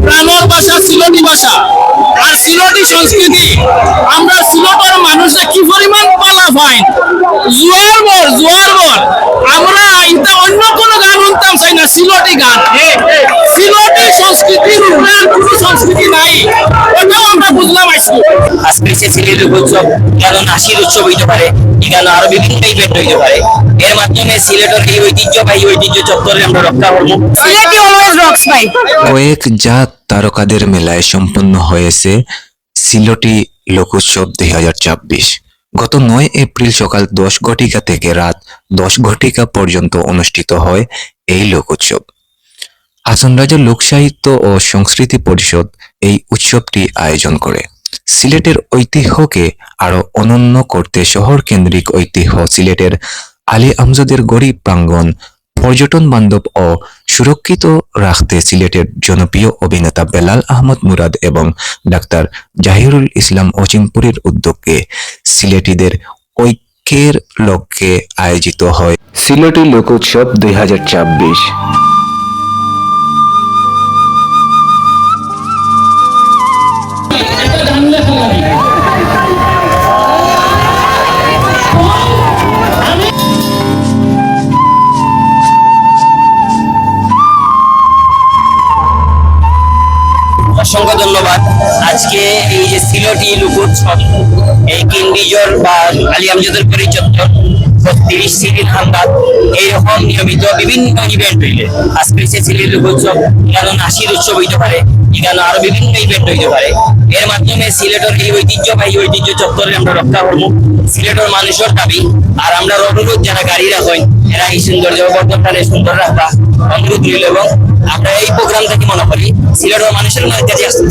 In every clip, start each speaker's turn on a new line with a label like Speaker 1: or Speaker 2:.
Speaker 1: প্রাণর ভাষা সিলেটি ভাষা আর সিলেটি সংস্কৃতি। আমরা সিলেটের মানুষে কি পরিমাণ পালা পাই, জোয়ার বর আমরা এটা অন্য কোনো গান শুনতাম চাই না, সিলেটি গান। সিলেটি সংস্কৃতির উপরে আর কোনো সংস্কৃতি নাই, ওটাও আমরা বুঝলাম আজকে।
Speaker 2: আজকে সে সিলেট উৎসব কেন নাসির উৎসব হইতে পারে, এখানে আরো বিভিন্ন ইভেন্ট হইতে পারে। এর মাধ্যমে সিলেটের এই ঐতিহ্যবাহী ঐতিহ্য চত্বরে আমরা রক্ষা করবো।
Speaker 3: সিলেটি অলওয়েজ রক্স ভাই।
Speaker 4: কয়েক জাত তারকাদের মেলায় সম্পন্ন হয়েছে সিলেটি লোকোৎসব 2024। গত 9 এপ্রিল সকাল 10 ঘটিকা থেকে রাত 10 ঘটিকা পর্যন্ত অনুষ্ঠিত হয় এই লোকোৎসব। হাসন রাজা লোকসাহিত্য ও সংস্কৃতি পরিষদ এই উৎসবটি আয়োজন করে। সিলেটের ঐতিহ্যকে আরো অনন্য করতে শহর কেন্দ্রিক ঐতিহ্য সিলেটের আলী আমজদের গরিব প্রাঙ্গণ পর্যটন বান্ধব ও সুরক্ষিত রাখতে সিলেটের জনপ্রিয় অভিনেতা বেলাল আহমদ মুরাদ এবং ডাক্তার জাহিরুল ইসলাম অচিনপুরের উদ্যোগে সিলেটিদের ঐক্যের লক্ষ্যে আয়োজিত হয় সিলেটি লোকোৎসব 2024।
Speaker 2: অসংখ্য ধন্যবাদ। আজকে এই যে সিলেটি লোকোৎসব, এই কিন্ডিজর বা আলী আমজদের পরিচত্বর 30 সিটির খান্দাত এইরকম নিয়মিত বিভিন্ন ইভেন্ট হইলে আজকে সে সিলেটি লোকোৎসব এখানে নাসির উৎসব হইতে পারে, এখানে আরো বিভিন্ন ইভেন্ট হইতে পারে। এর মাধ্যমে সিলেটের এই ঐতিহ্যবাহী ঐতিহ্য চত্বরে আমরা রক্ষা করবো। সিলেটের মানুষের দাবি আর আমরা অনুরোধ যারা গাড়ি রাখেন এরা এই সৌন্দর্য বর্ধনটারে সুন্দর রাখবা অনুরোধ রইল। এবং আমরা এই প্রোগ্রাম থেকে মনে করি সিলেটের মানুষের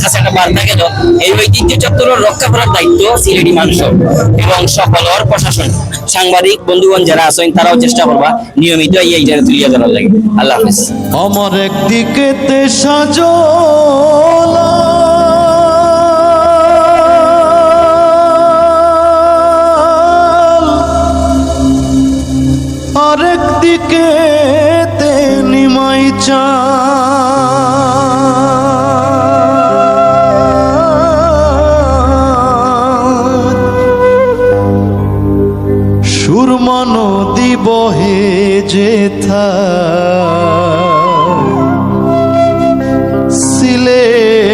Speaker 2: কাছে একটা বার্তা গেল, এই ঐতিহ্য চত্বরের রক্ষা করার দায়িত্ব সিলেটি মানুষের এবং সকলের প্রশাসন, সাংবাদিক বন্ধুগণ যারা আছেন তারাও চেষ্টা করবা নিয়মিত এই জায়গায় তুলিয়া ধরার লাগে। আল্লাহ হাফেজ।
Speaker 5: আমার একদিকেতে সাজলা আরেক দিকে নিমাই চা সুরমা নদী বহে যেথা সিলেট